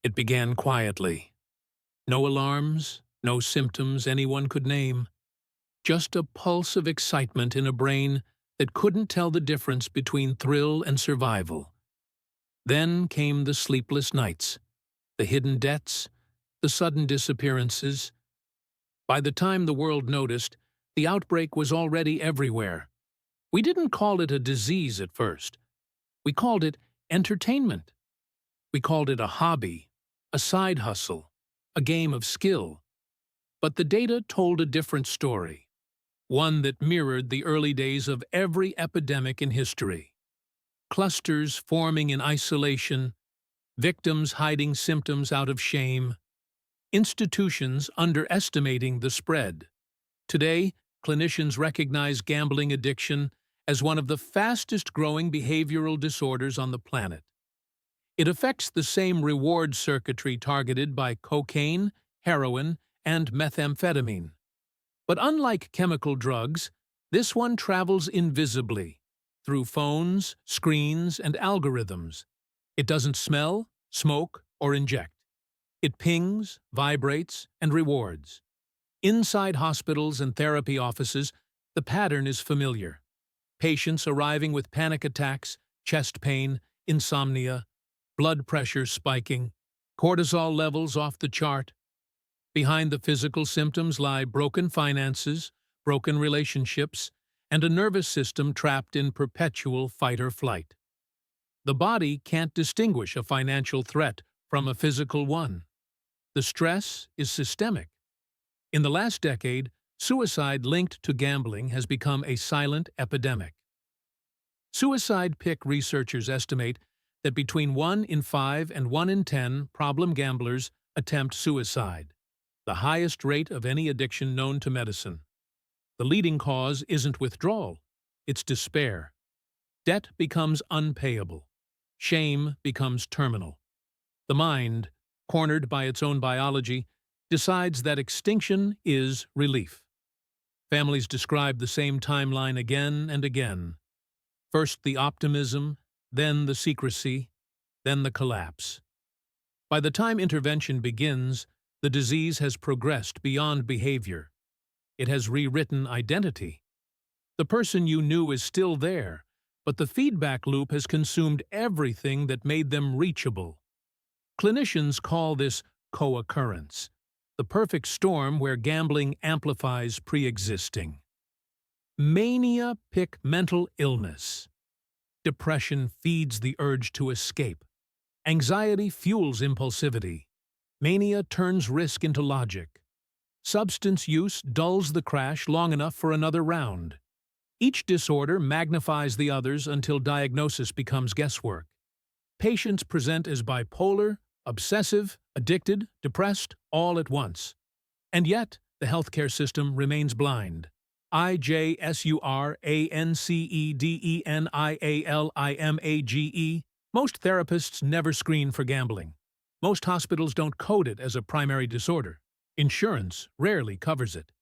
It began quietly. No alarms, no symptoms anyone could name. Just a pulse of excitement in a brain that couldn't tell the difference between thrill and survival. Then came the sleepless nights, the hidden debts, the sudden disappearances. By the time the world noticed, the outbreak was already everywhere. We didn't call it a disease at first. We called it entertainment. We called it a hobby, a side hustle, a game of skill. But the data told a different story, one that mirrored the early days of every epidemic in history. Clusters forming in isolation, victims hiding symptoms out of shame, institutions underestimating the spread. Today, clinicians recognize gambling addiction as one of the fastest-growing behavioral disorders on the planet. It affects the same reward circuitry targeted by cocaine, heroin, and methamphetamine. But unlike chemical drugs, this one travels invisibly, through phones, screens, and algorithms. It doesn't smell, smoke, or inject. It pings, vibrates, and rewards. Inside hospitals and therapy offices, the pattern is familiar. Patients arriving with panic attacks, chest pain, insomnia, blood pressure spiking, cortisol levels off the chart. Behind the physical symptoms lie broken finances, broken relationships, and a nervous system trapped in perpetual fight or flight. The body can't distinguish a financial threat from a physical one. The stress is systemic. In the last decade, suicide linked to gambling has become a silent epidemic. Suicide Pick researchers estimate that between 1 in 5 and 1 in 10 problem gamblers attempt suicide, the highest rate of any addiction known to medicine. The leading cause isn't withdrawal, it's despair. Debt becomes unpayable. Shame becomes terminal. The mind, cornered by its own biology, decides that extinction is relief. Families describe the same timeline again and again. First the optimism, then the secrecy, then the collapse. By the time intervention begins, the disease has progressed beyond behavior. It has rewritten identity. The person you knew is still there, but the feedback loop has consumed everything that made them reachable. Clinicians call this co-occurrence, the perfect storm where gambling amplifies pre-existing. Mania pick mental illness. Depression feeds the urge to escape. Anxiety fuels impulsivity. Mania turns risk into logic. Substance use dulls the crash long enough for another round. Each disorder magnifies the others until diagnosis becomes guesswork. Patients present as bipolar, obsessive, addicted, depressed, all at once. And yet, the healthcare system remains blind. IJSURANCEDENIALIMAGE. Most therapists never screen for gambling. Most hospitals don't code it as a primary disorder. Insurance rarely covers it.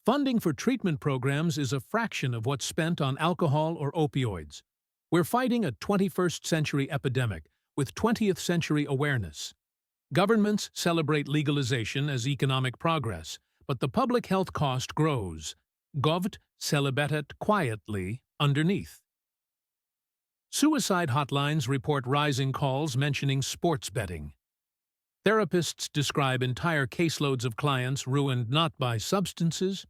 Funding for treatment programs is a fraction of what's spent on alcohol or opioids. We're fighting a 21st century epidemic with 20th century awareness. Governments celebrate legalization as economic progress, but the public health cost grows. Govt celebetet quietly underneath. Suicide hotlines report rising calls mentioning sports betting. Therapists describe entire caseloads of clients ruined not by substances,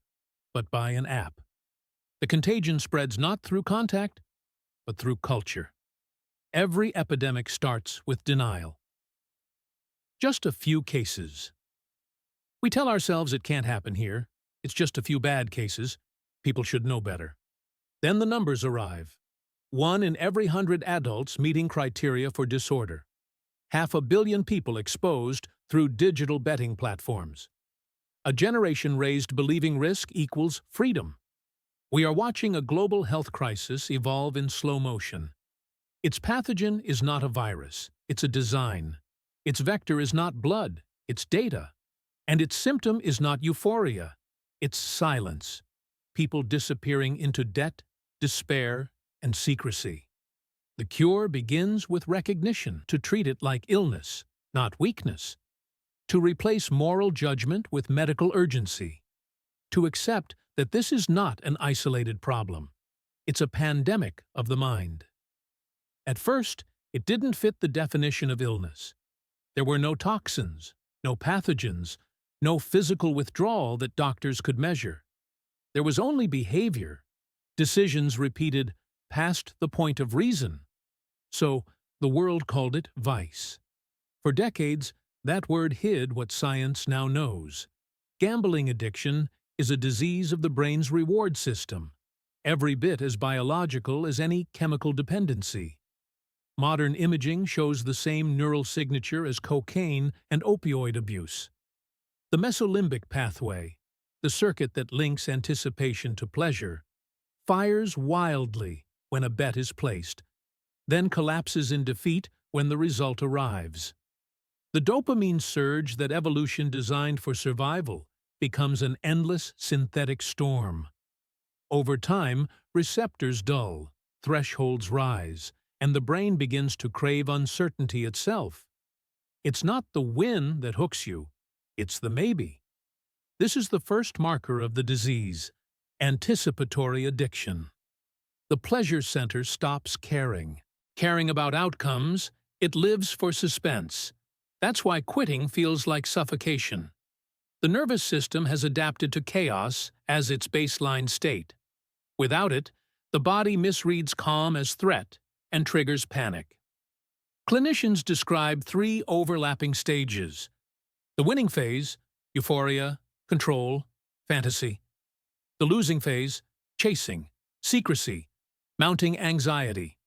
but by an app. The contagion spreads not through contact, but through culture. Every epidemic starts with denial. Just a few cases. We tell ourselves it can't happen here. It's just a few bad cases. People should know better. Then the numbers arrive. 1 in every 100 adults meeting criteria for disorder. 500 million people exposed through digital betting platforms. A generation raised believing risk equals freedom. We are watching a global health crisis evolve in slow motion. Its pathogen is not a virus, it's a design. Its vector is not blood, it's data. And its symptom is not euphoria, it's silence. People disappearing into debt, despair, and secrecy. The cure begins with recognition to treat it like illness, not weakness, to replace moral judgment with medical urgency, to accept that this is not an isolated problem. It's a pandemic of the mind. At first, it didn't fit the definition of illness. There were no toxins, no pathogens, no physical withdrawal that doctors could measure. There was only behavior, decisions repeated past the point of reason. So, the world called it vice. For decades, that word hid what science now knows. Gambling addiction is a disease of the brain's reward system, every bit as biological as any chemical dependency. Modern imaging shows the same neural signature as cocaine and opioid abuse. The mesolimbic pathway, the circuit that links anticipation to pleasure, fires wildly when a bet is placed, then collapses in defeat when the result arrives. The dopamine surge that evolution designed for survival becomes an endless synthetic storm. Over time, receptors dull, thresholds rise, and the brain begins to crave uncertainty itself. It's not the win that hooks you, it's the maybe. This is the first marker of the disease, anticipatory addiction. The pleasure center stops caring about outcomes, it lives for suspense. That's why quitting feels like suffocation. The nervous system has adapted to chaos as its baseline state. Without it, the body misreads calm as threat and triggers panic. Clinicians describe 3 overlapping stages: the winning phase, euphoria, control, fantasy; the losing phase, chasing, secrecy, mounting anxiety;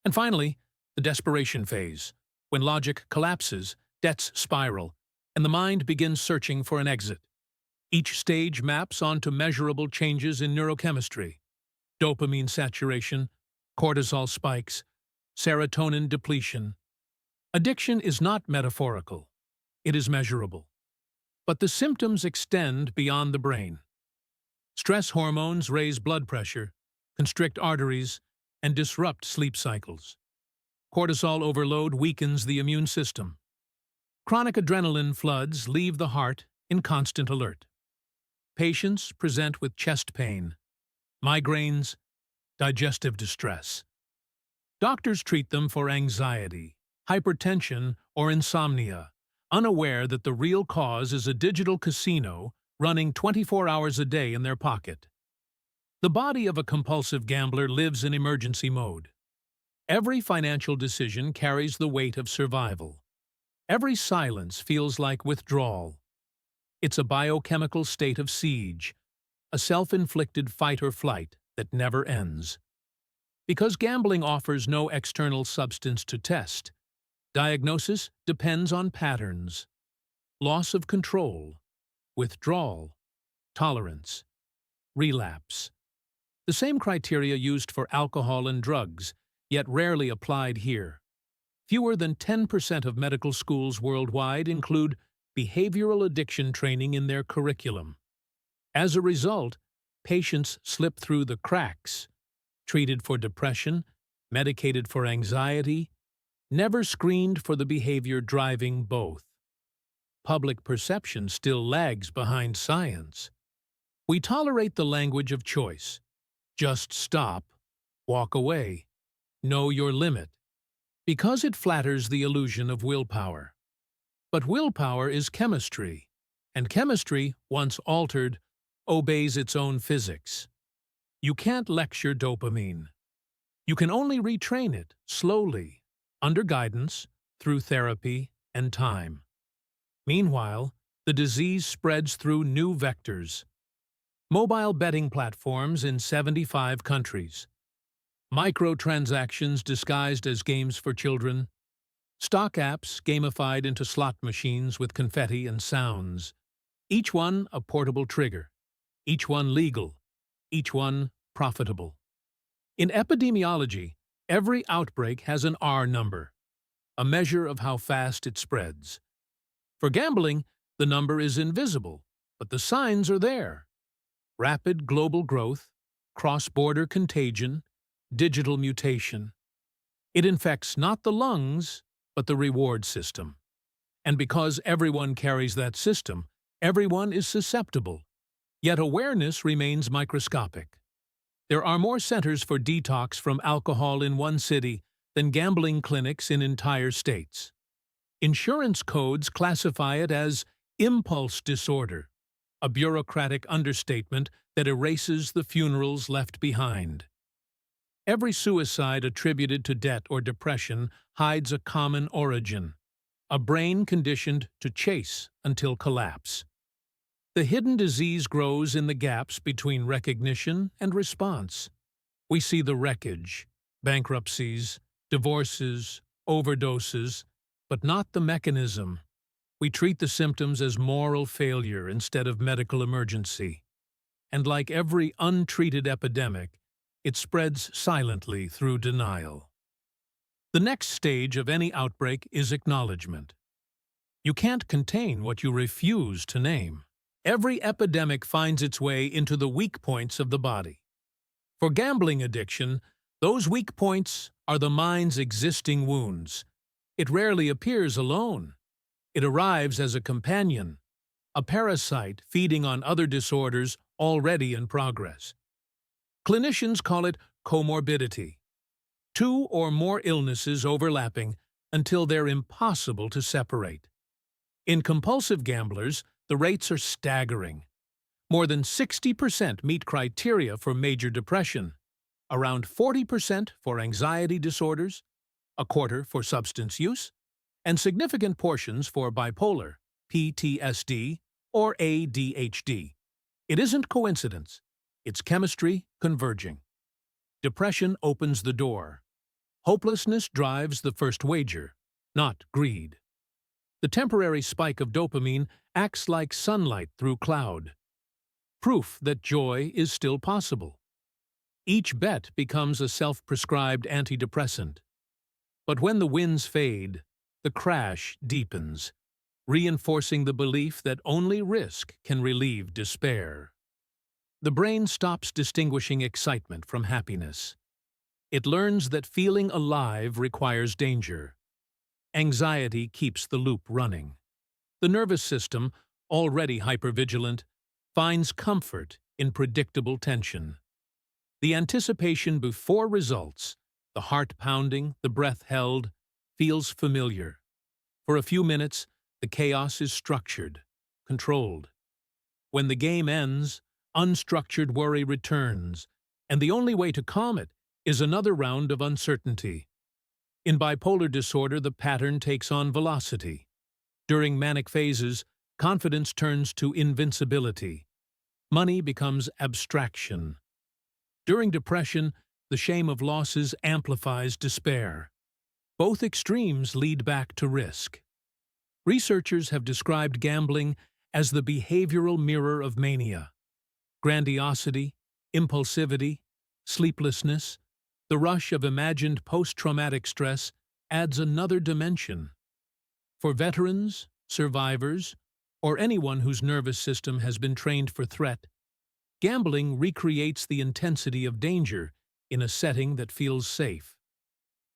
and finally, the desperation phase, when logic collapses, debts spiral, and the mind begins searching for an exit. Each stage maps onto measurable changes in neurochemistry: dopamine saturation, cortisol spikes, serotonin depletion. Addiction is not metaphorical, it is measurable. But the symptoms extend beyond the brain. Stress hormones raise blood pressure, constrict arteries, and disrupt sleep cycles. Cortisol overload weakens the immune system. Chronic adrenaline floods leave the heart in constant alert. Patients present with chest pain, migraines, digestive distress. Doctors treat them for anxiety, hypertension, or insomnia, unaware that the real cause is a digital casino running 24 hours a day in their pocket. The body of a compulsive gambler lives in emergency mode. Every financial decision carries the weight of survival. Every silence feels like withdrawal. It's a biochemical state of siege, a self-inflicted fight or flight that never ends. Because gambling offers no external substance to test, diagnosis depends on patterns: loss of control, withdrawal, tolerance, relapse. The same criteria used for alcohol and drugs, yet rarely applied here. Fewer than 10% of medical schools worldwide include behavioral addiction training in their curriculum. As a result, patients slip through the cracks, treated for depression, medicated for anxiety, never screened for the behavior driving both. Public perception still lags behind science. We tolerate the language of choice. Just stop, walk away, know your limit, because it flatters the illusion of willpower. But willpower is chemistry, and chemistry, once altered, obeys its own physics. You can't lecture dopamine. You can only retrain it, slowly, under guidance, through therapy and time. Meanwhile, the disease spreads through new vectors. Mobile betting platforms in 75 countries. Microtransactions disguised as games for children. Stock apps gamified into slot machines with confetti and sounds. Each one a portable trigger. Each one legal. Each one profitable. In epidemiology, every outbreak has an R number, a measure of how fast it spreads. For gambling, the number is invisible, but the signs are there. Rapid global growth, cross-border contagion, digital mutation. It infects not the lungs, but the reward system. And because everyone carries that system, everyone is susceptible. Yet awareness remains microscopic. There are more centers for detox from alcohol in one city than gambling clinics in entire states. Insurance codes classify it as impulse disorder, a bureaucratic understatement that erases the funerals left behind. Every suicide attributed to debt or depression hides a common origin, a brain conditioned to chase until collapse. The hidden disease grows in the gaps between recognition and response. We see the wreckage, bankruptcies, divorces, overdoses, but not the mechanism. We treat the symptoms as moral failure instead of medical emergency. And like every untreated epidemic, it spreads silently through denial. The next stage of any outbreak is acknowledgement. You can't contain what you refuse to name. Every epidemic finds its way into the weak points of the body. For gambling addiction, those weak points are the mind's existing wounds. It rarely appears alone. It arrives as a companion, a parasite feeding on other disorders already in progress. Clinicians call it comorbidity. Two or more illnesses overlapping until they're impossible to separate. In compulsive gamblers, the rates are staggering. More than 60% meet criteria for major depression, around 40% for anxiety disorders, a quarter for substance use, and significant portions for bipolar, PTSD, or ADHD. It isn't coincidence. It's chemistry converging. Depression opens the door. Hopelessness drives the first wager, not greed. The temporary spike of dopamine acts like sunlight through cloud. Proof that joy is still possible. Each bet becomes a self-prescribed antidepressant. But when the winds fade, the crash deepens, reinforcing the belief that only risk can relieve despair. The brain stops distinguishing excitement from happiness. It learns that feeling alive requires danger. Anxiety keeps the loop running. The nervous system, already hypervigilant, finds comfort in predictable tension. The anticipation before results, the heart pounding, the breath held, feels familiar. For a few minutes, the chaos is structured, controlled. When the game ends, unstructured worry returns, and the only way to calm it is another round of uncertainty. In bipolar disorder, the pattern takes on velocity. During manic phases, confidence turns to invincibility. Money becomes abstraction. During depression, the shame of losses amplifies despair. Both extremes lead back to risk. Researchers have described gambling as the behavioral mirror of mania. Grandiosity, impulsivity, sleeplessness, the rush of imagined post-traumatic stress adds another dimension. For veterans, survivors, or anyone whose nervous system has been trained for threat, gambling recreates the intensity of danger in a setting that feels safe.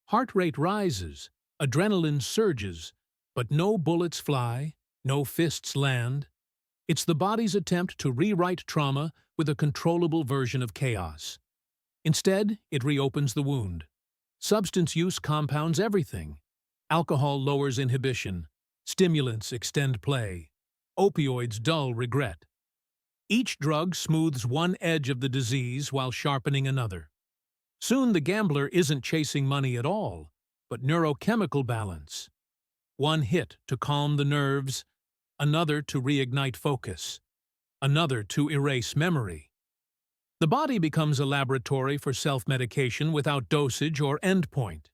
Heart rate rises, adrenaline surges, but no bullets fly, no fists land. It's the body's attempt to rewrite trauma with a controllable version of chaos. Instead, it reopens the wound. Substance use compounds everything. Alcohol lowers inhibition. Stimulants extend play. Opioids dull regret. Each drug smooths one edge of the disease while sharpening another. Soon the gambler isn't chasing money at all, but neurochemical balance. One hit to calm the nerves, another to reignite focus, another to erase memory. The body becomes a laboratory for self-medication without dosage or endpoint.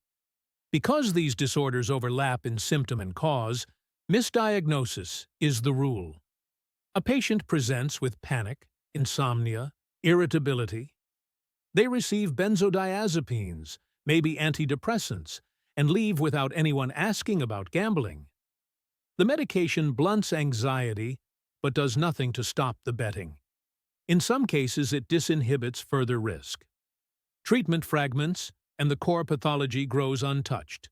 Because these disorders overlap in symptom and cause, misdiagnosis is the rule. A patient presents with panic, insomnia, irritability. They receive benzodiazepines, maybe antidepressants, and leave without anyone asking about gambling. The medication blunts anxiety, but does nothing to stop the betting. In some cases, it disinhibits further risk. Treatment fragments, and the core pathology grows untouched.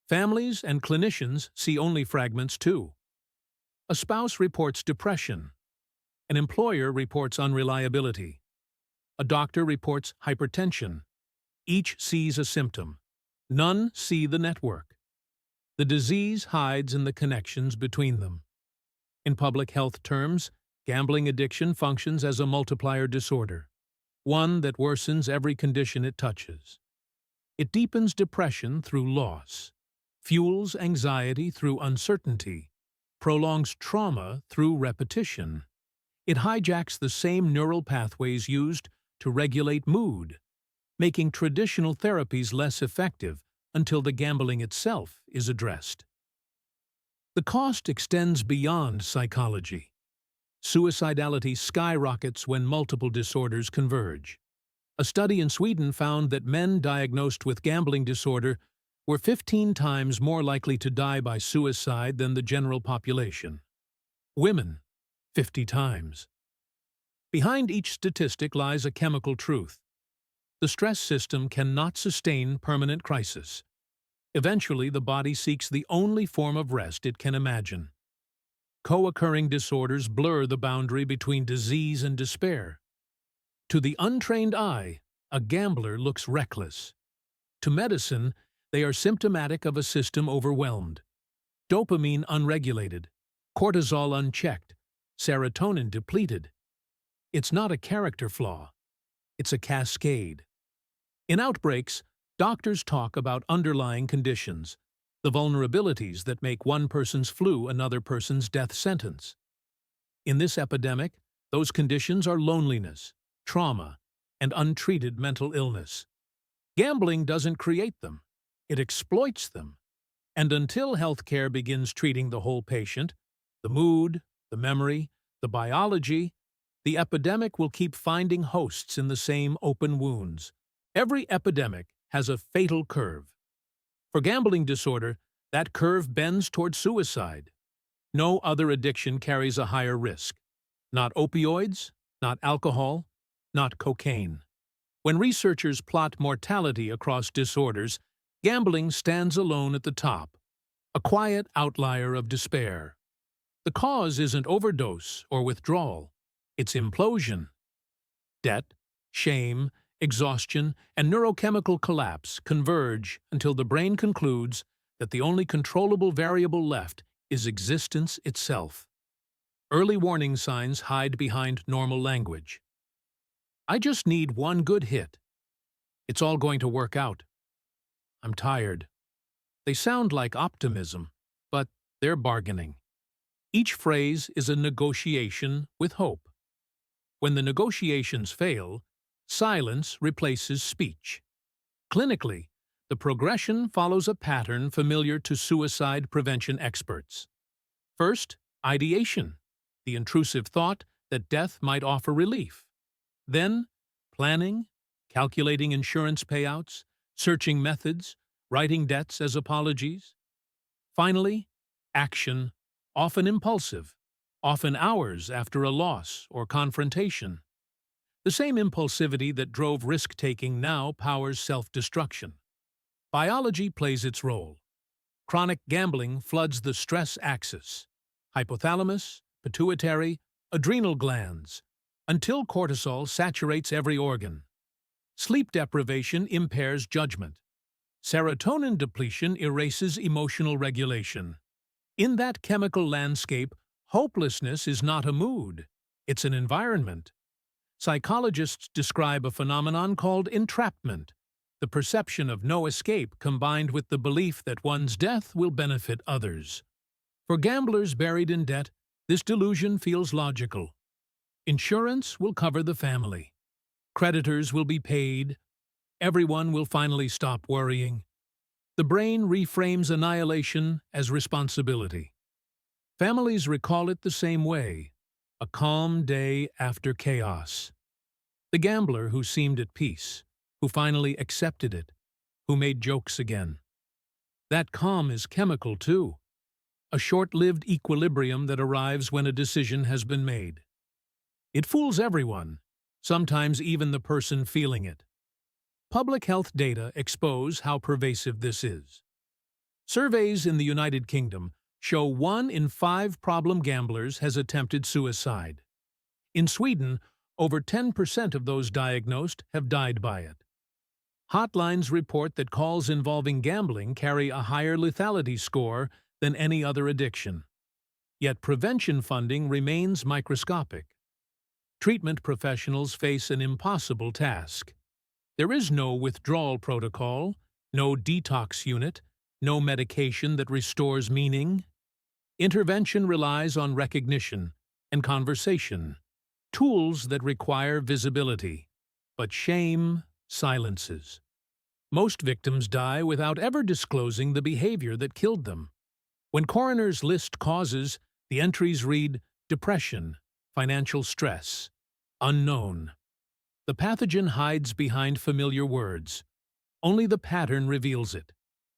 Families and clinicians see only fragments too. A spouse reports depression. An employer reports unreliability. A doctor reports hypertension. Each sees a symptom. None see the network. The disease hides in the connections between them. In public health terms, gambling addiction functions as a multiplier disorder, one that worsens every condition it touches. It deepens depression through loss, fuels anxiety through uncertainty, prolongs trauma through repetition. It hijacks the same neural pathways used to regulate mood, making traditional therapies less effective until the gambling itself is addressed. The cost extends beyond psychology. Suicidality skyrockets when multiple disorders converge. A study in Sweden found that men diagnosed with gambling disorder were 15 times more likely to die by suicide than the general population. Women, 50 times. Behind each statistic lies a chemical truth. The stress system cannot sustain permanent crisis. Eventually, the body seeks the only form of rest it can imagine. Co-occurring disorders blur the boundary between disease and despair. To the untrained eye, a gambler looks reckless. To medicine, they are symptomatic of a system overwhelmed. Dopamine unregulated, cortisol unchecked, serotonin depleted. It's not a character flaw. It's a cascade. In outbreaks, doctors talk about underlying conditions, the vulnerabilities that make one person's flu another person's death sentence. In this epidemic, those conditions are loneliness, trauma, and untreated mental illness. Gambling doesn't create them. It exploits them. And until healthcare begins treating the whole patient, the mood, the memory, the biology, the epidemic will keep finding hosts in the same open wounds. Every epidemic has a fatal curve. For gambling disorder, that curve bends toward suicide. No other addiction carries a higher risk. Not opioids, not alcohol, not cocaine. When researchers plot mortality across disorders, gambling stands alone at the top, a quiet outlier of despair. The cause isn't overdose or withdrawal, it's implosion. Debt, shame, exhaustion, and neurochemical collapse converge until the brain concludes that the only controllable variable left is existence itself. Early warning signs hide behind normal language. I just need one good hit. It's all going to work out. I'm tired. They sound like optimism, but they're bargaining. Each phrase is a negotiation with hope. When the negotiations fail, silence replaces speech. Clinically, the progression follows a pattern familiar to suicide prevention experts. First, ideation, the intrusive thought that death might offer relief. Then, planning, calculating insurance payouts, searching methods, writing debts as apologies. Finally, action, often impulsive, often hours after a loss or confrontation. The same impulsivity that drove risk-taking now powers self-destruction. Biology plays its role. Chronic gambling floods the stress axis, hypothalamus, pituitary, adrenal glands, until cortisol saturates every organ. Sleep deprivation impairs judgment. Serotonin depletion erases emotional regulation. In that chemical landscape, hopelessness is not a mood, it's an environment. Psychologists describe a phenomenon called entrapment, the perception of no escape combined with the belief that one's death will benefit others. For gamblers buried in debt, this delusion feels logical. Insurance will cover the family. Creditors will be paid. Everyone will finally stop worrying. The brain reframes annihilation as responsibility. Families recall it the same way, a calm day after chaos. The gambler who seemed at peace, who finally accepted it, who made jokes again. That calm is chemical too, a short-lived equilibrium that arrives when a decision has been made. It fools everyone, sometimes even the person feeling it. Public health data expose how pervasive this is. Surveys in the United Kingdom show 1 in 5 problem gamblers has attempted suicide. In Sweden, over 10% of those diagnosed have died by it. Hotlines report that calls involving gambling carry a higher lethality score than any other addiction. Yet prevention funding remains microscopic. Treatment professionals face an impossible task. There is no withdrawal protocol, no detox unit, no medication that restores meaning. Intervention relies on recognition and conversation, tools that require visibility, but shame silences. Most victims die without ever disclosing the behavior that killed them. When coroners list causes, the entries read depression, financial stress, unknown. The pathogen hides behind familiar words. Only the pattern reveals it.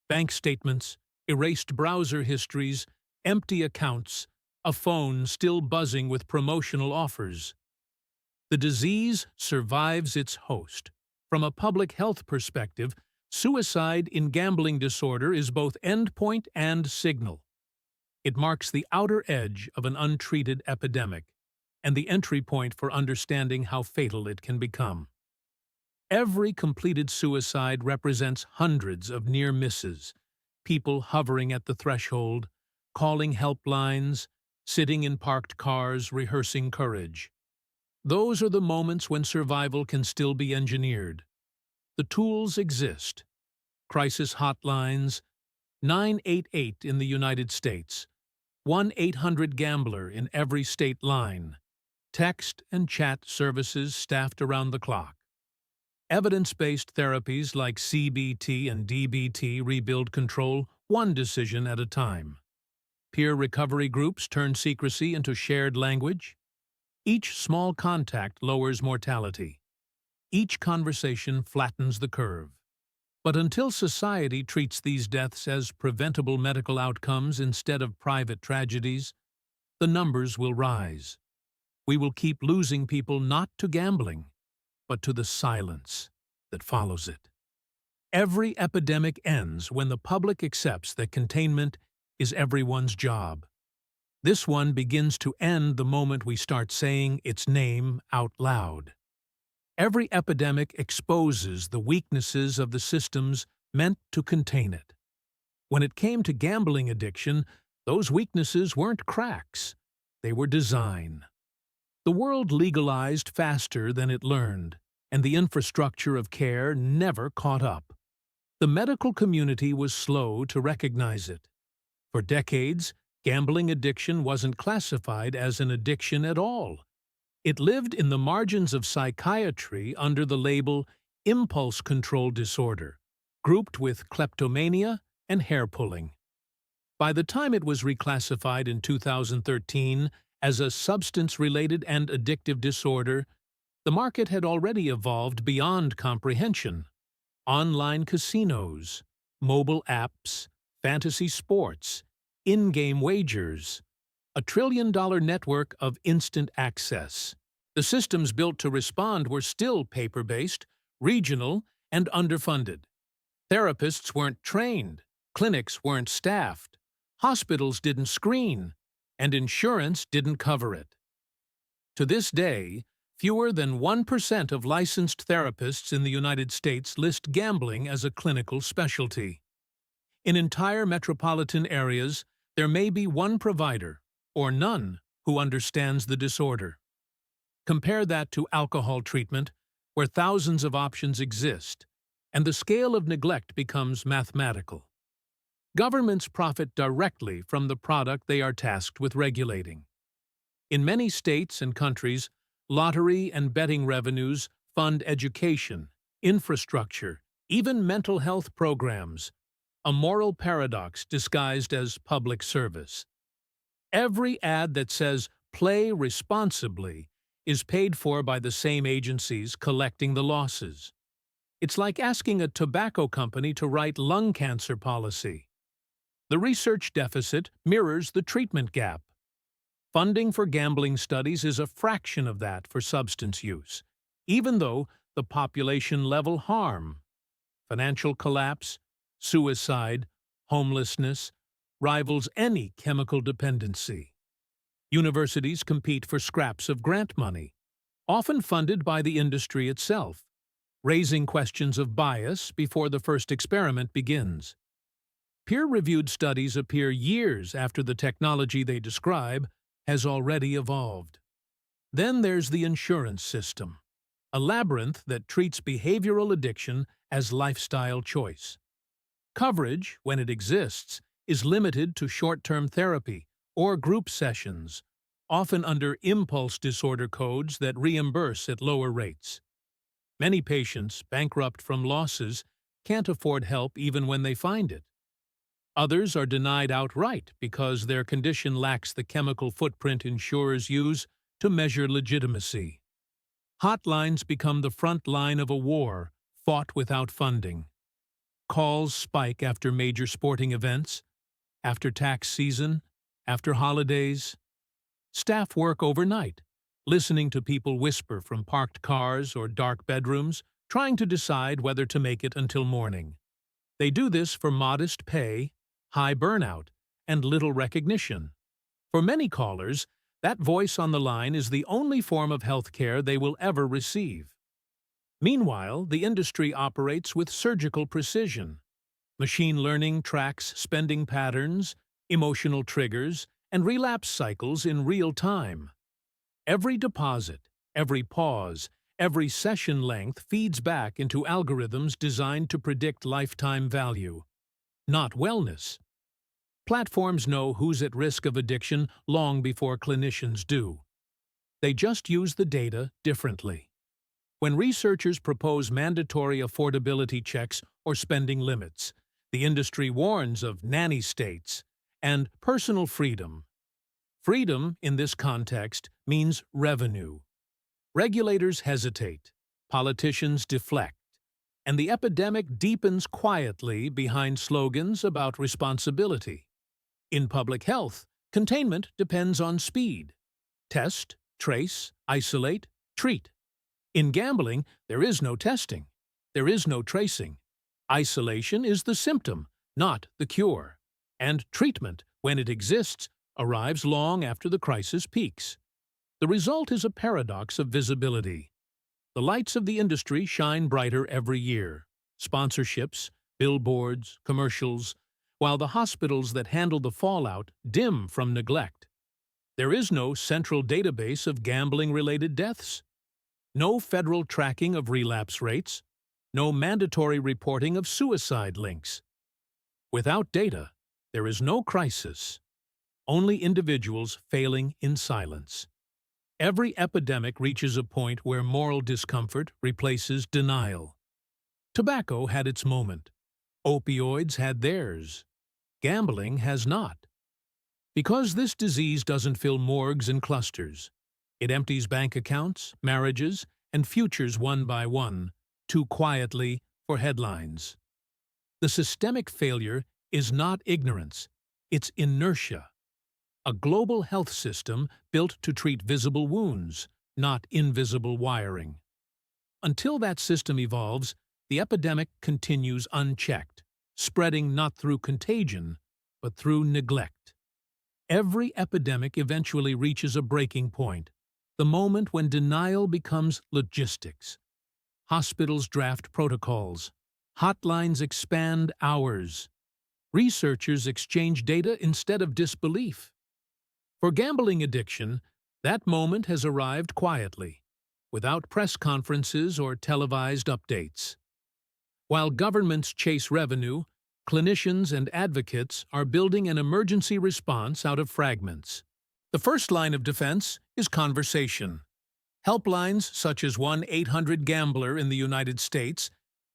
Bank statements, erased browser histories, empty accounts, a phone still buzzing with promotional offers. The disease survives its host. From a public health perspective, suicide in gambling disorder is both endpoint and signal. It marks the outer edge of an untreated epidemic and the entry point for understanding how fatal it can become. Every completed suicide represents hundreds of near misses, people hovering at the threshold, calling helplines, sitting in parked cars, rehearsing courage. Those are the moments when survival can still be engineered. The tools exist. Crisis hotlines, 988 in the United States, 1-800-GAMBLER in every state line, text and chat services staffed around the clock. Evidence-based therapies like CBT and DBT rebuild control one decision at a time. Peer recovery groups turn secrecy into shared language. Each small contact lowers mortality. Each conversation flattens the curve. But until society treats these deaths as preventable medical outcomes instead of private tragedies, the numbers will rise. We will keep losing people not to gambling, but to the silence that follows it. Every epidemic ends when the public accepts that containment is everyone's job. This one begins to end the moment we start saying its name out loud. Every epidemic exposes the weaknesses of the systems meant to contain it. When it came to gambling addiction, those weaknesses weren't cracks. They were design. The world legalized faster than it learned, and the infrastructure of care never caught up. The medical community was slow to recognize it. For decades, gambling addiction wasn't classified as an addiction at all. It lived in the margins of psychiatry under the label impulse control disorder, grouped with kleptomania and hair pulling. By the time it was reclassified in 2013 as a substance-related and addictive disorder, the market had already evolved beyond comprehension. Online casinos, mobile apps, fantasy sports, in-game wagers, a trillion-dollar network of instant access. The systems built to respond were still paper-based, regional, and underfunded. Therapists weren't trained, clinics weren't staffed, hospitals didn't screen, and insurance didn't cover it. To this day, fewer than 1% of licensed therapists in the United States list gambling as a clinical specialty. In entire metropolitan areas, there may be one provider, or none, who understands the disorder. Compare that to alcohol treatment, where thousands of options exist, and the scale of neglect becomes mathematical. Governments profit directly from the product they are tasked with regulating. In many states and countries, lottery and betting revenues fund education, infrastructure, even mental health programs, a moral paradox disguised as public service. Every ad that says, "Play responsibly," is paid for by the same agencies collecting the losses. It's like asking a tobacco company to write lung cancer policy. The research deficit mirrors the treatment gap. Funding for gambling studies is a fraction of that for substance use, even though the population-level harm, financial collapse, suicide, homelessness, rivals any chemical dependency. Universities compete for scraps of grant money, often funded by the industry itself, raising questions of bias before the first experiment begins. Peer-reviewed studies appear years after the technology they describe has already evolved. Then there's the insurance system, a labyrinth that treats behavioral addiction as lifestyle choice. Coverage, when it exists, is limited to short-term therapy or group sessions, often under impulse disorder codes that reimburse at lower rates. Many patients, bankrupt from losses, can't afford help even when they find it. Others are denied outright because their condition lacks the chemical footprint insurers use to measure legitimacy. Hotlines become the front line of a war fought without funding. Calls spike after major sporting events, after tax season, after holidays. Staff work overnight, listening to people whisper from parked cars or dark bedrooms, trying to decide whether to make it until morning. They do this for modest pay, high burnout, and little recognition. For many callers, that voice on the line is the only form of health care they will ever receive. Meanwhile, the industry operates with surgical precision. Machine learning tracks spending patterns, emotional triggers, and relapse cycles in real time. Every deposit, every pause, every session length feeds back into algorithms designed to predict lifetime value, not wellness. Platforms know who's at risk of addiction long before clinicians do. They just use the data differently. When researchers propose mandatory affordability checks or spending limits, the industry warns of nanny states and personal freedom. Freedom, in this context, means revenue. Regulators hesitate, politicians deflect, and the epidemic deepens quietly behind slogans about responsibility. In public health, containment depends on speed. Test, trace, isolate, treat. In gambling, there is no testing. There is no tracing. Isolation is the symptom, not the cure. And treatment, when it exists, arrives long after the crisis peaks. The result is a paradox of visibility. The lights of the industry shine brighter every year. Sponsorships, billboards, commercials, while the hospitals that handle the fallout dim from neglect. There is no central database of gambling-related deaths. No federal tracking of relapse rates. No mandatory reporting of suicide links. Without data, there is no crisis. Only individuals failing in silence. Every epidemic reaches a point where moral discomfort replaces denial. Tobacco had its moment. Opioids had theirs. Gambling has not. Because this disease doesn't fill morgues and clusters. It empties bank accounts, marriages, and futures one by one, too quietly for headlines. The systemic failure is not ignorance, it's inertia. A global health system built to treat visible wounds, not invisible wiring. Until that system evolves, the epidemic continues unchecked, spreading not through contagion, but through neglect. Every epidemic eventually reaches a breaking point, the moment when denial becomes logistics. Hospitals draft protocols. Hotlines expand hours. Researchers exchange data instead of disbelief. For gambling addiction, that moment has arrived quietly, without press conferences or televised updates. While governments chase revenue, clinicians and advocates are building an emergency response out of fragments. The first line of defense is conversation. Helplines such as 1-800-GAMBLER in the United States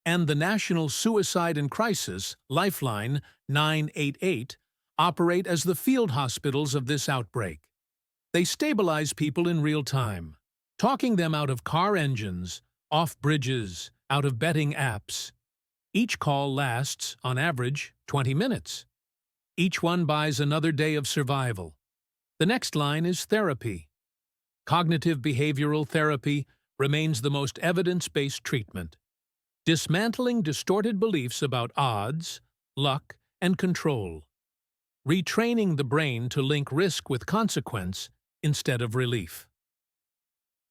and the National Suicide and Crisis Lifeline 988 operate as the field hospitals of this outbreak. They stabilize people in real time, talking them out of car engines, off bridges, out of betting apps. Each call lasts, on average, 20 minutes. Each one buys another day of survival. The next line is therapy. Cognitive behavioral therapy remains the most evidence-based treatment, dismantling distorted beliefs about odds, luck, and control, retraining the brain to link risk with consequence instead of relief.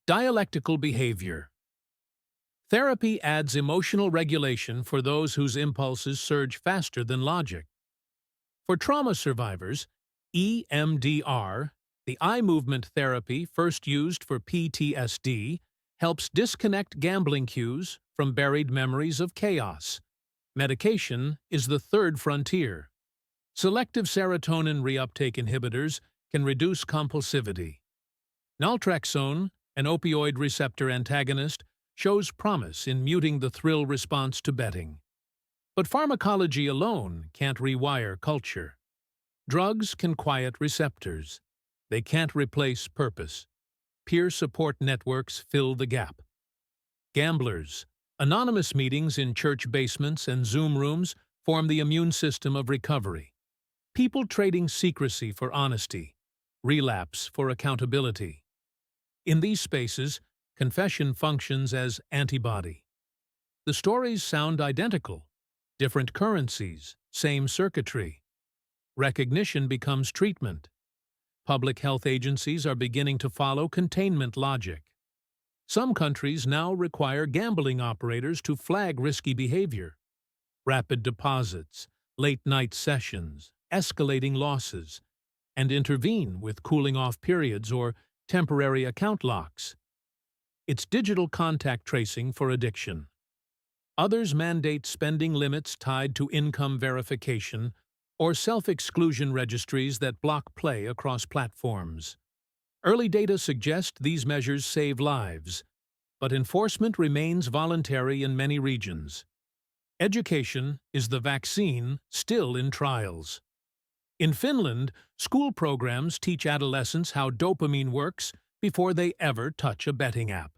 Dialectical behavior. Therapy adds emotional regulation for those whose impulses surge faster than logic. For trauma survivors, EMDR, the eye movement therapy first used for PTSD, helps disconnect gambling cues from buried memories of chaos. Medication is the third frontier. Selective serotonin reuptake inhibitors can reduce compulsivity. Naltrexone, an opioid receptor antagonist, shows promise in muting the thrill response to betting. But pharmacology alone can't rewire culture. Drugs can quiet receptors. They can't replace purpose. Peer support networks fill the gap. Gamblers. Anonymous meetings in church basements and Zoom rooms form the immune system of recovery. People trading secrecy for honesty, relapse for accountability. In these spaces, confession functions as antibody. The stories sound identical, different currencies, same circuitry. Recognition becomes treatment. Public health agencies are beginning to follow containment logic. Some countries now require gambling operators to flag risky behavior. Rapid deposits, late-night sessions, escalating losses, and intervene with cooling-off periods or temporary account locks. It's digital contact tracing for addiction. Others mandate spending limits tied to income verification or self-exclusion registries that block play across platforms. Early data suggest these measures save lives, but enforcement remains voluntary in many regions. Education is the vaccine still in trials. In Finland, school programs teach adolescents how dopamine works before they ever touch a betting app.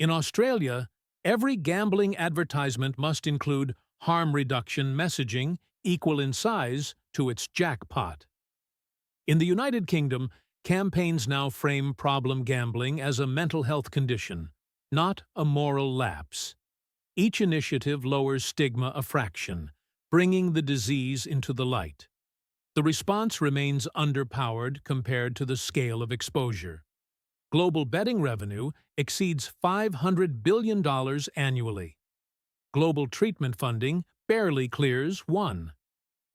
In Australia, every gambling advertisement must include harm reduction messaging equal in size to its jackpot. In the United Kingdom, campaigns now frame problem gambling as a mental health condition, not a moral lapse. Each initiative lowers stigma a fraction, bringing the disease into the light. The response remains underpowered compared to the scale of exposure. Global betting revenue exceeds $500 billion annually. Global treatment funding barely clears 1.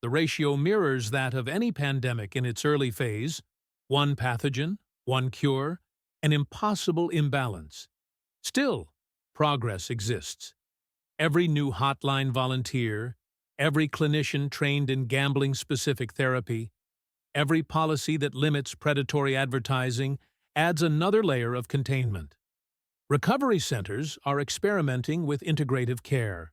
The ratio mirrors that of any pandemic in its early phase: one pathogen, one cure, an impossible imbalance. Still, progress exists. Every new hotline volunteer, every clinician trained in gambling-specific therapy, every policy that limits predatory advertising adds another layer of containment. Recovery centers are experimenting with integrative care.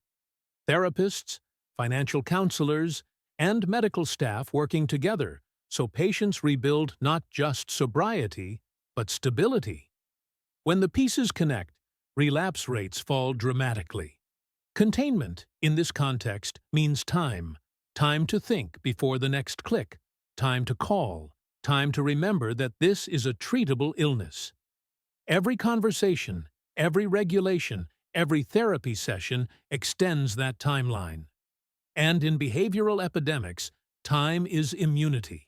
Therapists, financial counselors, and medical staff working together so patients rebuild not just sobriety, but stability. When the pieces connect, relapse rates fall dramatically. Containment, in this context, means time. Time to think before the next click. Time to call. Time to remember that this is a treatable illness. Every conversation, every regulation, every therapy session extends that timeline. And in behavioral epidemics, time is immunity.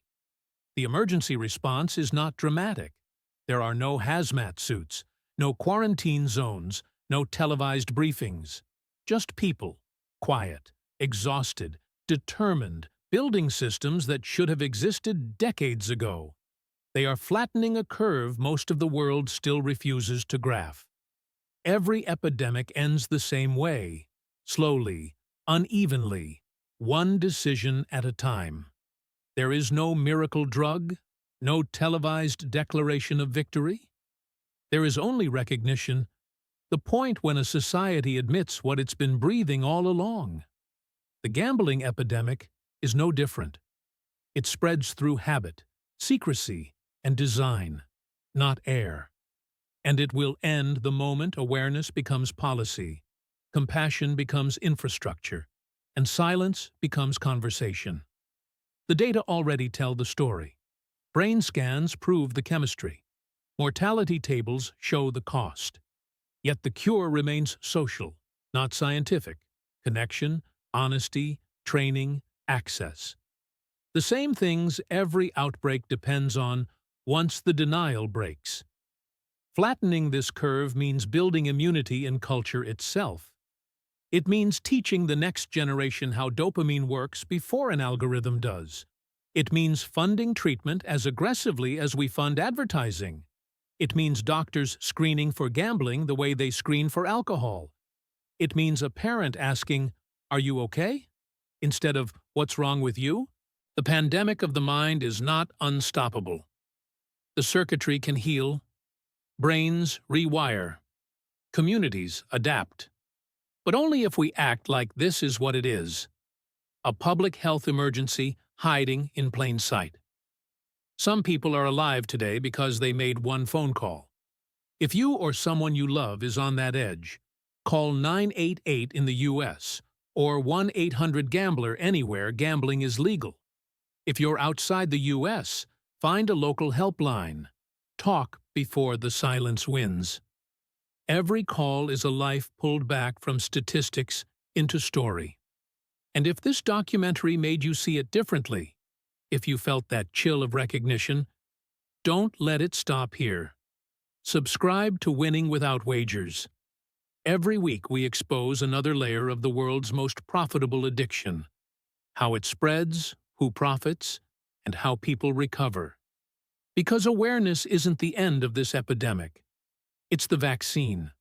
The emergency response is not dramatic. There are no hazmat suits, no quarantine zones, no televised briefings. Just people, quiet, exhausted, determined, building systems that should have existed decades ago. They are flattening a curve most of the world still refuses to graph. Every epidemic ends the same way, slowly, unevenly, one decision at a time. There is no miracle drug, no televised declaration of victory. There is only recognition, the point when a society admits what it's been breathing all along. The gambling epidemic is no different. It spreads through habit, secrecy, and design, not air. And it will end the moment awareness becomes policy, compassion becomes infrastructure, and silence becomes conversation. The data already tell the story. Brain scans prove the chemistry. Mortality tables show the cost. Yet the cure remains social, not scientific. Connection, honesty, training, access. The same things every outbreak depends on once the denial breaks. Flattening this curve means building immunity in culture itself. It means teaching the next generation how dopamine works before an algorithm does. It means funding treatment as aggressively as we fund advertising. It means doctors screening for gambling the way they screen for alcohol. It means a parent asking, "Are you okay?" instead of, "What's wrong with you?" The pandemic of the mind is not unstoppable. The circuitry can heal, brains rewire, communities adapt. But only if we act like this is what it is: a public health emergency hiding in plain sight. Some people are alive today because they made one phone call. If you or someone you love is on that edge, call 988 in the U.S. or 1-800-GAMBLER anywhere gambling is legal. If you're outside the U.S., find a local helpline. Talk before the silence wins. Every call is a life pulled back from statistics into story. And if this documentary made you see it differently, if you felt that chill of recognition, don't let it stop here. Subscribe to Winning Without Wagers. Every week we expose another layer of the world's most profitable addiction: how it spreads, who profits, and how people recover. Because awareness isn't the end of this epidemic. It's the vaccine.